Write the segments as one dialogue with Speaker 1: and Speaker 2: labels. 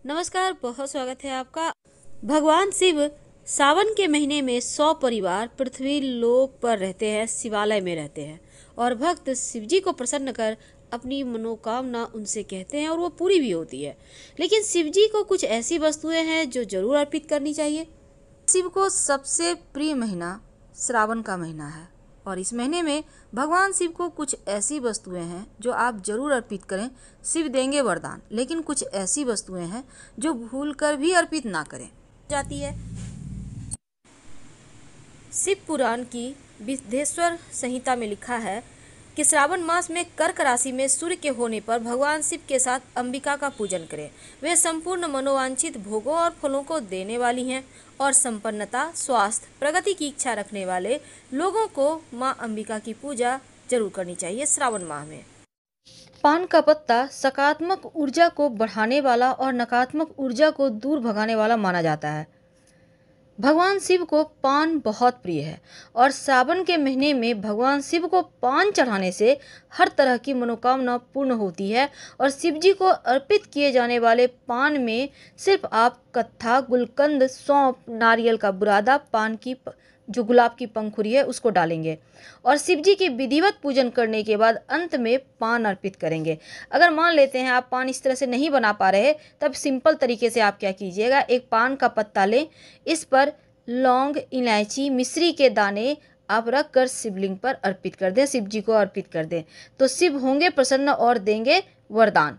Speaker 1: नमस्कार, बहुत स्वागत है आपका। भगवान शिव सावन के महीने में 100 परिवार पृथ्वी लोक पर रहते हैं, शिवालय में रहते हैं और भक्त शिव जी को प्रसन्न कर अपनी मनोकामना उनसे कहते हैं और वो पूरी भी होती है। लेकिन शिव जी को कुछ ऐसी वस्तुएं हैं जो जरूर अर्पित करनी चाहिए।
Speaker 2: शिव को सबसे प्रिय महीना श्रावण का महीना है और इस महीने में भगवान शिव को कुछ ऐसी वस्तुएं हैं जो आप जरूर अर्पित करें। शिव देंगे वरदान, लेकिन कुछ ऐसी वस्तुएं हैं जो भूलकर भी अर्पित ना करें
Speaker 1: जाती है। शिव पुराण की विदेश्वर संहिता में लिखा है कि श्रावण मास में कर्क राशि में सूर्य के होने पर भगवान शिव के साथ अंबिका का पूजन करें। वे संपूर्ण मनोवांछित भोगों और फलों को देने वाली हैं और संपन्नता, स्वास्थ्य, प्रगति की इच्छा रखने वाले लोगों को मां अंबिका की पूजा जरूर करनी चाहिए श्रावण माह में।
Speaker 2: पान का पत्ता सकारात्मक ऊर्जा को बढ़ाने वाला और नकारात्मक ऊर्जा को दूर भगाने वाला माना जाता है। भगवान शिव को पान बहुत प्रिय है और सावन के महीने में भगवान शिव को पान चढ़ाने से हर तरह की मनोकामना पूर्ण होती है। और शिव जी को अर्पित किए जाने वाले पान में सिर्फ आप कत्था, गुलकंद, सौंफ, नारियल का बुरादा, पान की जो गुलाब की पंखुड़ी है उसको डालेंगे और शिव जी की विधिवत पूजन करने के बाद अंत में पान अर्पित करेंगे। अगर मान लेते हैं आप पान इस तरह से नहीं बना पा रहे, तब सिंपल तरीके से आप क्या कीजिएगा, एक पान का पत्ता लें, इस पर लौंग, इलायची, मिश्री के दाने आप रख कर शिवलिंग पर अर्पित कर दें, शिव जी को अर्पित कर दें, तो शिव होंगे प्रसन्न और देंगे वरदान।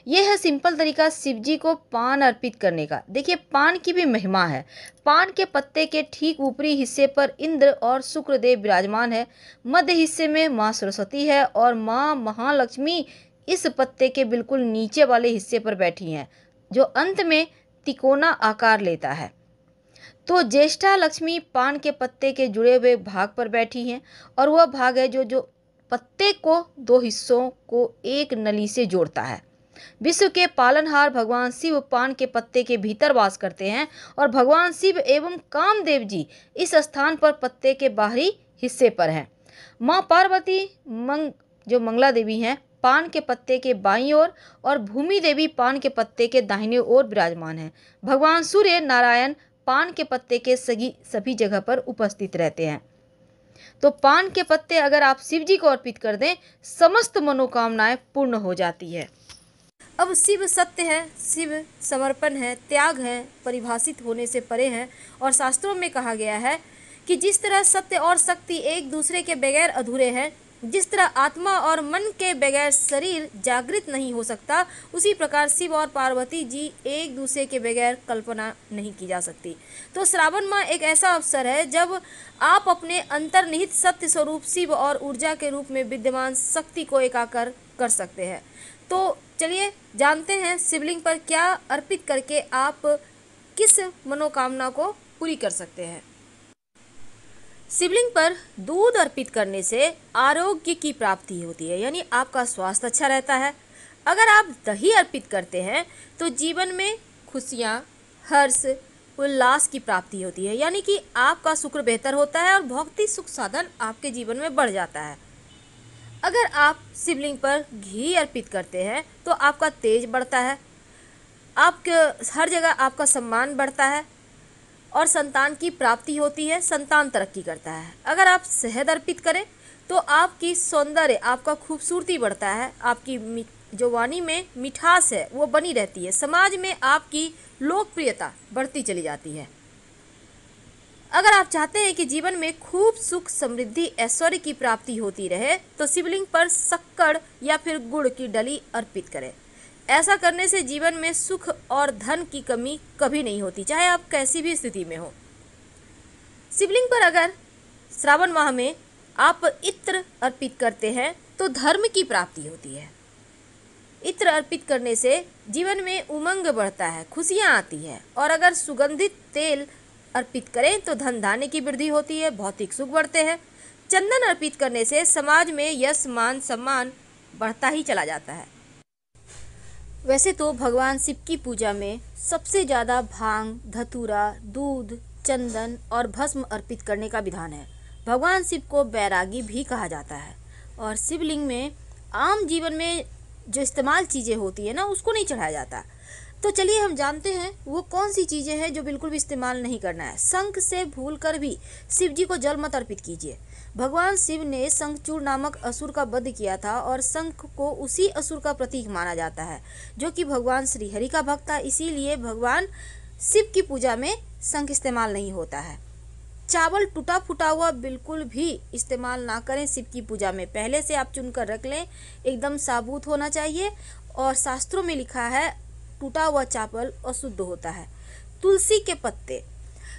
Speaker 2: यह है सिंपल तरीका शिव जी को पान अर्पित करने का। देखिए, पान की भी महिमा है। पान के पत्ते के ठीक ऊपरी हिस्से पर इंद्र और शुक्रदेव विराजमान है, मध्य हिस्से में माँ सरस्वती है और माँ महालक्ष्मी इस पत्ते के बिल्कुल नीचे वाले हिस्से पर बैठी हैं, जो अंत में तिकोना आकार लेता है। तो ज्येष्ठा लक्ष्मी पान के पत्ते के जुड़े हुए भाग पर बैठी हैं और वह भाग है जो पत्ते को दो हिस्सों को एक नली से जोड़ता है। विश्व के पालनहार भगवान शिव पान के पत्ते के भीतर वास करते हैं और भगवान शिव एवं कामदेव जी इस स्थान पर पत्ते के बाहरी हिस्से पर हैं। माँ पार्वती जो मंगला देवी हैं, पान के पत्ते के बाईं ओर और भूमि देवी पान के पत्ते के दाहिने ओर विराजमान हैं। भगवान सूर्य नारायण पान के पत्ते के सभी जगह पर उपस्थित रहते हैं। तो पान के पत्ते अगर आप शिव जी को अर्पित कर दें, समस्त मनोकामनाएं पूर्ण हो जाती है।
Speaker 1: अब शिव सत्य है, शिव समर्पण है, त्याग है, परिभाषित होने से परे है और शास्त्रों में कहा गया है कि जिस तरह सत्य और शक्ति एक दूसरे के बगैर अधूरे हैं, जिस तरह आत्मा और मन के बगैर शरीर जागृत नहीं हो सकता, उसी प्रकार शिव और पार्वती जी एक दूसरे के बगैर कल्पना नहीं की जा सकती। तो श्रावण माह एक ऐसा अवसर है जब आप अपने अंतर्निहित सत्य स्वरूप शिव और ऊर्जा के रूप में विद्यमान शक्ति को एकाकार कर सकते हैं। तो चलिए जानते हैं शिवलिंग पर क्या अर्पित करके आप किस मनोकामना को पूरी कर सकते हैं। शिवलिंग पर दूध अर्पित करने से आरोग्य की प्राप्ति होती है, यानी आपका स्वास्थ्य अच्छा रहता है। अगर आप दही अर्पित करते हैं तो जीवन में खुशियाँ, हर्ष, उल्लास की प्राप्ति होती है, यानी कि आपका शुक्र बेहतर होता है और भौतिक सुख साधन आपके जीवन में बढ़ जाता है। अगर आप शिवलिंग पर घी अर्पित करते हैं तो आपका तेज बढ़ता है, आपके हर जगह आपका सम्मान बढ़ता है और संतान की प्राप्ति होती है, संतान तरक्की करता है। अगर आप शहद अर्पित करें तो आपकी सौंदर्य, आपका खूबसूरती बढ़ता है, आपकी जो वाणी में मिठास है वो बनी रहती है, समाज में आपकी लोकप्रियता बढ़ती चली जाती है। अगर आप चाहते हैं कि जीवन में खूब सुख, समृद्धि, ऐश्वर्य की प्राप्ति होती रहे तो शिवलिंग पर शक्कर या फिर गुड़ की डली अर्पित करें। ऐसा करने से जीवन में सुख और धन की कमी कभी नहीं होती, चाहे आप कैसी भी स्थिति में हो। शिवलिंग पर अगर श्रावण माह में आप इत्र अर्पित करते हैं तो धर्म की प्राप्ति होती है। इत्र अर्पित करने से जीवन में उमंग बढ़ता है, खुशियाँ आती है। और अगर सुगंधित तेल अर्पित करें तो धन धान्य की वृद्धि होती है, भौतिक सुख बढ़ते हैं। चंदन अर्पित करने से समाज में यश, मान, सम्मान बढ़ता ही चला जाता है। वैसे तो भगवान शिव की पूजा में सबसे ज़्यादा भांग, धतूरा, दूध, चंदन और भस्म अर्पित करने का विधान है। भगवान शिव को बैरागी भी कहा जाता है और शिवलिंग में आम जीवन में जो इस्तेमाल चीज़ें होती है ना, उसको नहीं चढ़ाया जाता। तो चलिए हम जानते हैं वो कौन सी चीज़ें हैं जो बिल्कुल भी इस्तेमाल नहीं करना है। शंख से भूल कर भी शिव जी को जल मत अर्पित कीजिए। भगवान शिव ने शंखचूड़ नामक असुर का वध किया था और शंख को उसी असुर का प्रतीक माना जाता है, जो कि भगवान श्री हरि का भक्त था। इसीलिए भगवान शिव की पूजा में शंख इस्तेमाल नहीं होता है। चावल टूटा फूटा हुआ बिल्कुल भी इस्तेमाल ना करें शिव की पूजा में। पहले से आप चुनकर रख लें, एकदम साबुत होना चाहिए। और शास्त्रों में लिखा है टूटा हुआ चावल अशुद्ध होता है। तुलसी के पत्ते,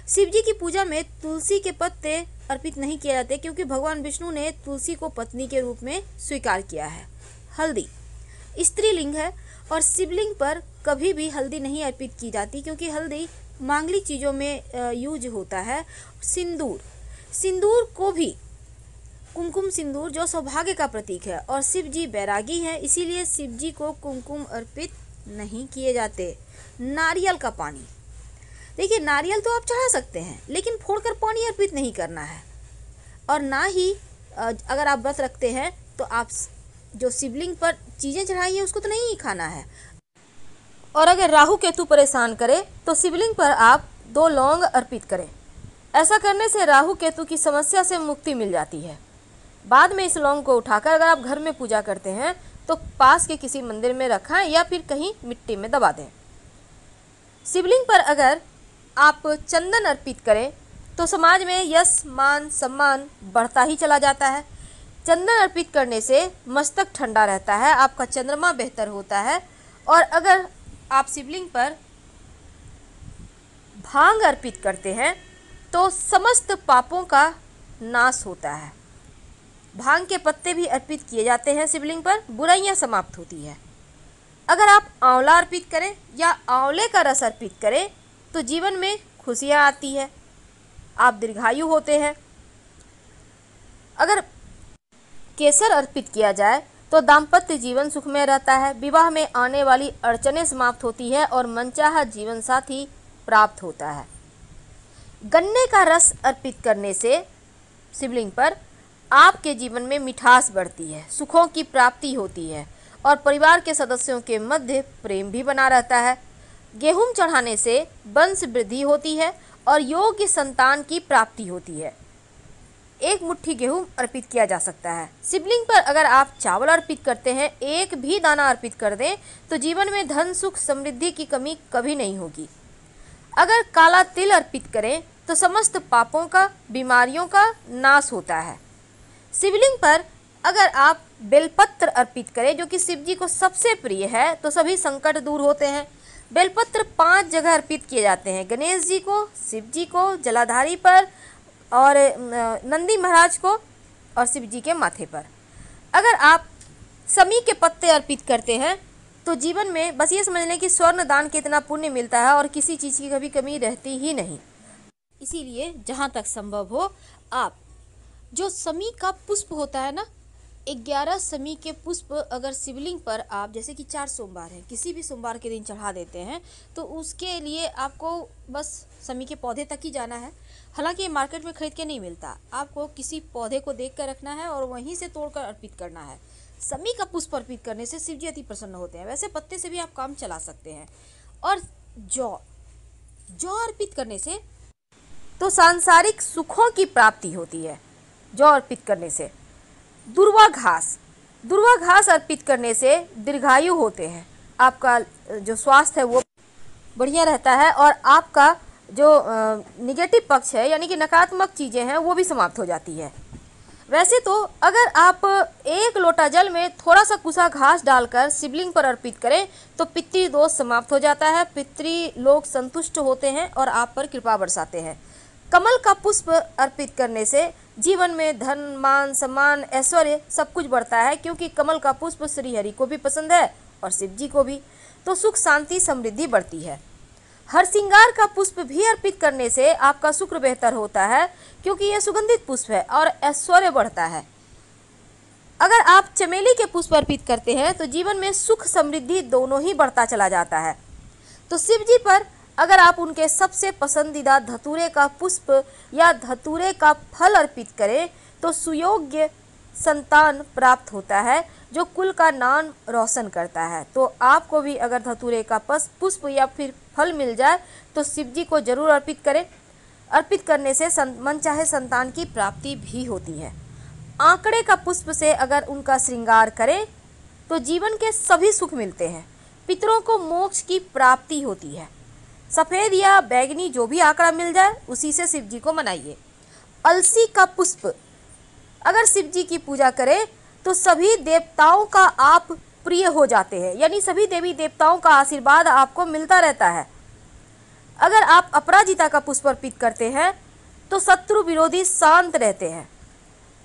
Speaker 1: शिव जी की पूजा में तुलसी के पत्ते अर्पित नहीं किए जाते, क्योंकि भगवान विष्णु ने तुलसी को पत्नी के रूप में स्वीकार किया है। हल्दी स्त्रीलिंग है और शिवलिंग पर कभी भी हल्दी नहीं अर्पित की जाती, क्योंकि हल्दी मांगलिक चीज़ों में यूज होता है। सिंदूर को भी कुमकुम सिंदूर जो सौभाग्य का प्रतीक है, और शिव जी बैरागी हैं, इसीलिए शिव जी को कुमकुम अर्पित नहीं किए जाते। नारियल का पानी, देखिए नारियल तो आप चढ़ा सकते हैं, लेकिन फोड़कर पानी अर्पित नहीं करना है। और ना ही अगर आप व्रत रखते हैं तो आप जो शिवलिंग पर चीज़ें चढ़ाई हैं उसको तो नहीं खाना है। और अगर राहु केतु परेशान करे तो शिवलिंग पर आप 2 लौंग अर्पित करें। ऐसा करने से राहु केतु की समस्या से मुक्ति मिल जाती है। बाद में इस लौंग को उठाकर अगर आप घर में पूजा करते हैं तो पास के किसी मंदिर में रखें या फिर कहीं मिट्टी में दबा दें। शिवलिंग पर अगर आप चंदन अर्पित करें तो समाज में यश मान सम्मान बढ़ता ही चला जाता है। चंदन अर्पित करने से मस्तक ठंडा रहता है, आपका चंद्रमा बेहतर होता है। और अगर आप शिवलिंग पर भांग अर्पित करते हैं तो समस्त पापों का नाश होता है। भांग के पत्ते भी अर्पित किए जाते हैं शिवलिंग पर, बुराइयां समाप्त होती है। अगर आप आंवला अर्पित करें या आंवले का रस अर्पित करें तो जीवन में खुशियां आती है, आप दीर्घायु होते हैं। अगर केसर अर्पित किया जाए तो दाम्पत्य जीवन सुखमय रहता है, विवाह में आने वाली अड़चनें समाप्त होती है और मनचाहा जीवन साथी प्राप्त होता है। गन्ने का रस अर्पित करने से शिवलिंग पर आपके जीवन में मिठास बढ़ती है, सुखों की प्राप्ति होती है और परिवार के सदस्यों के मध्य प्रेम भी बना रहता है। गेहूं चढ़ाने से वंश वृद्धि होती है और योग्य संतान की प्राप्ति होती है। 1 मुट्ठी गेहूं अर्पित किया जा सकता है। शिवलिंग पर अगर आप चावल अर्पित करते हैं, 1 भी दाना अर्पित कर दें तो जीवन में धन सुख समृद्धि की कमी कभी नहीं होगी। अगर काला तिल अर्पित करें तो समस्त पापों का, बीमारियों का नाश होता है। शिवलिंग पर अगर आप बेलपत्र अर्पित करें, जो कि शिव जी को सबसे प्रिय है, तो सभी संकट दूर होते हैं। बेलपत्र 5 जगह अर्पित किए जाते हैं, गणेश जी को, शिव जी को, जलाधारी पर और नंदी महाराज को और शिव जी के माथे पर। अगर आप समी के पत्ते अर्पित करते हैं तो जीवन में बस ये समझ लें कि स्वर्ण दान के इतना पुण्य मिलता है और किसी चीज़ की कभी कमी रहती ही नहीं। इसीलिए जहाँ तक संभव हो आप जो समी का पुष्प होता है ना, 11 समी के पुष्प अगर शिवलिंग पर आप, जैसे कि 4 सोमवार है, किसी भी सोमवार के दिन चढ़ा देते हैं तो उसके लिए आपको बस समी के पौधे तक ही जाना है। हालांकि ये मार्केट में खरीद के नहीं मिलता, आपको किसी पौधे को देख कर रखना है और वहीं से तोड़कर अर्पित करना है। समी का पुष्प अर्पित करने से शिव जी अति प्रसन्न होते हैं। वैसे पत्ते से भी आप काम चला सकते हैं। और जौ अर्पित करने से तो सांसारिक सुखों की प्राप्ति होती है। जौ अर्पित करने से दुर्वा घास अर्पित करने से दीर्घायु होते हैं, आपका जो स्वास्थ्य है वो बढ़िया रहता है और आपका जो निगेटिव पक्ष है यानी कि नकारात्मक चीज़ें हैं वो भी समाप्त हो जाती है। वैसे तो अगर आप 1 लोटा जल में थोड़ा सा कुसा घास डालकर शिवलिंग पर अर्पित करें तो पितृदोष समाप्त हो जाता है, पितृ लोग संतुष्ट होते हैं और आप पर कृपा बरसाते हैं। कमल का पुष्प अर्पित करने से जीवन में धन मान सम्मान ऐश्वर्य सब कुछ बढ़ता है, क्योंकि कमल का पुष्प श्री हरि को भी पसंद है और शिव जी को भी, तो सुख शांति समृद्धि बढ़ती है। हरसिंगार का पुष्प भी अर्पित करने से आपका शुक्र बेहतर होता है, क्योंकि यह सुगंधित पुष्प है और ऐश्वर्य बढ़ता है। अगर आप चमेली के पुष्प अर्पित करते हैं तो जीवन में सुख समृद्धि दोनों ही बढ़ता चला जाता है। तो शिव जी पर अगर आप उनके सबसे पसंदीदा धतूरे का पुष्प या धतूरे का फल अर्पित करें तो सुयोग्य संतान प्राप्त होता है, जो कुल का नाम रोशन करता है। तो आपको भी अगर धतूरे का पुष्प या फिर फल मिल जाए तो शिव जी को जरूर अर्पित करें। अर्पित करने से मनचाहे संतान की प्राप्ति भी होती है। आंकड़े का पुष्प से अगर उनका श्रृंगार करें तो जीवन के सभी सुख मिलते हैं। पितरों को मोक्ष की प्राप्ति होती है। सफ़ेद या बैगनी जो भी आंकड़ा मिल जाए उसी से शिव जी को मनाइए। अलसी का पुष्प अगर शिव जी की पूजा करें तो सभी देवताओं का आप प्रिय हो जाते हैं, यानी सभी देवी देवताओं का आशीर्वाद आपको मिलता रहता है। अगर आप अपराजिता का पुष्प अर्पित करते हैं तो शत्रु विरोधी शांत रहते हैं।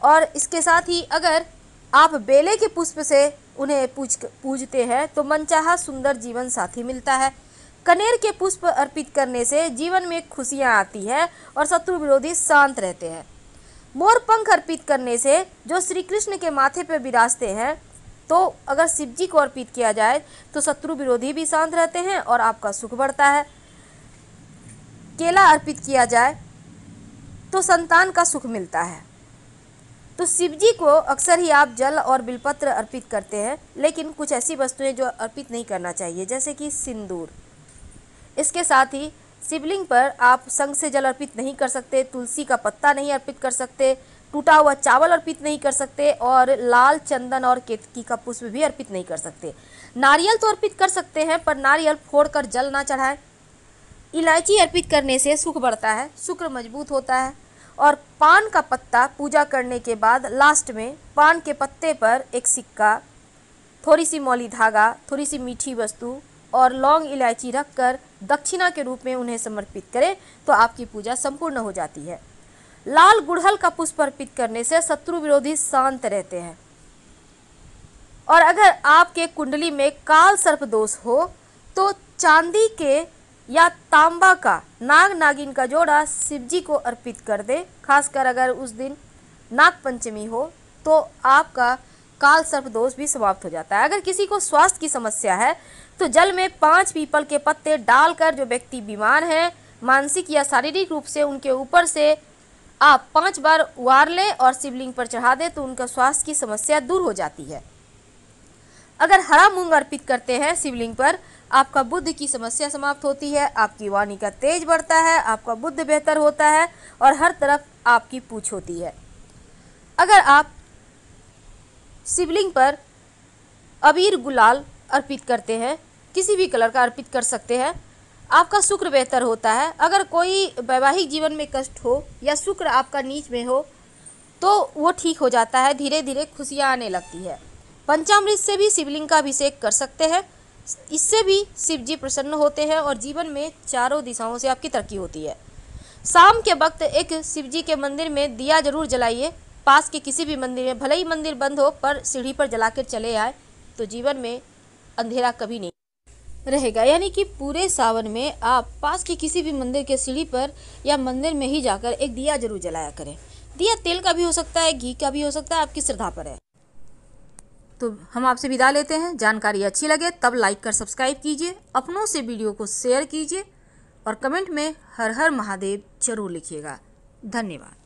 Speaker 1: और इसके साथ ही अगर आप बेले के पुष्प से उन्हें पूजते हैं तो मनचाहा सुंदर जीवन साथी मिलता है। कनेर के पुष्प अर्पित करने से जीवन में खुशियां आती है और शत्रु विरोधी शांत रहते हैं। मोर पंख अर्पित करने से जो श्री कृष्ण के माथे पर विराजते हैं, तो अगर शिव जी को अर्पित किया जाए तो शत्रु विरोधी भी शांत रहते हैं और आपका सुख बढ़ता है। केला अर्पित किया जाए तो संतान का सुख मिलता है। तो शिव जी को अक्सर ही आप जल और बिलपत्र अर्पित करते हैं, लेकिन कुछ ऐसी वस्तुएं जो अर्पित नहीं करना चाहिए, जैसे कि सिंदूर। इसके साथ ही शिवलिंग पर आप शंख से जल अर्पित नहीं कर सकते, तुलसी का पत्ता नहीं अर्पित कर सकते, टूटा हुआ चावल अर्पित नहीं कर सकते और लाल चंदन और केतकी का पुष्प भी अर्पित नहीं कर सकते। नारियल तो अर्पित कर सकते हैं, पर नारियल फोड़कर जल ना चढ़ाएं। इलायची अर्पित करने से सुख बढ़ता है, शुक्र मजबूत होता है। और पान का पत्ता पूजा करने के बाद लास्ट में पान के पत्ते पर एक सिक्का, थोड़ी सी मौली धागा, थोड़ी सी मीठी वस्तु और लौंग इलायची रखकर दक्षिणा के रूप में उन्हें समर्पित करें तो आपकी पूजा संपूर्ण हो जाती है। लाल गुड़हल का पुष्प अर्पित करने से शत्रु विरोधी शांत रहते हैं। और अगर आपके कुंडली में काल सर्प दोष हो तो चांदी के या तांबा का नाग नागिन का जोड़ा शिव जी को अर्पित कर दे। खासकर अगर उस दिन नाग पंचमी हो तो आपका काल सर्प दोष भी समाप्त हो जाता है। अगर किसी को स्वास्थ्य की समस्या है तो जल में 5 पीपल के पत्ते डालकर जो व्यक्ति बीमार है मानसिक या शारीरिक रूप से, उनके ऊपर से आप 5 बार उबार लें और शिवलिंग पर चढ़ा दें तो उनका स्वास्थ्य की समस्या दूर हो जाती है। अगर हरा मूंग अर्पित करते हैं शिवलिंग पर, आपका बुद्ध की समस्या समाप्त होती है, आपकी वाणी का तेज बढ़ता है, आपका बुद्ध बेहतर होता है और हर तरफ आपकी पूछ होती है। अगर आप शिवलिंग पर अबीर गुलाल अर्पित करते हैं, किसी भी कलर का अर्पित कर सकते हैं, आपका शुक्र बेहतर होता है। अगर कोई वैवाहिक जीवन में कष्ट हो या शुक्र आपका नीच में हो तो वो ठीक हो जाता है, धीरे धीरे खुशियाँ आने लगती है। पंचामृत से भी शिवलिंग का अभिषेक कर सकते हैं, इससे भी शिव जी प्रसन्न होते हैं और जीवन में चारों दिशाओं से आपकी तरक्की होती है। शाम के वक्त एक शिव जी के मंदिर में दिया जरूर जलाइए। पास के किसी भी मंदिर में, भले ही मंदिर बंद हो, पर सीढ़ी पर जलाकर चले आए तो जीवन में अंधेरा कभी नहीं रहेगा। यानी कि पूरे सावन में आप पास के किसी भी मंदिर के सीढ़ी पर या मंदिर में ही जाकर एक दिया जरूर जलाया करें। दिया तेल का भी हो सकता है, घी का भी हो सकता है, आपकी श्रद्धा पर है। तो हम आपसे विदा लेते हैं। जानकारी अच्छी लगे तब लाइक कर सब्सक्राइब कीजिए, अपनों से वीडियो को शेयर कीजिए और कमेंट में हर हर महादेव जरूर लिखिएगा। धन्यवाद।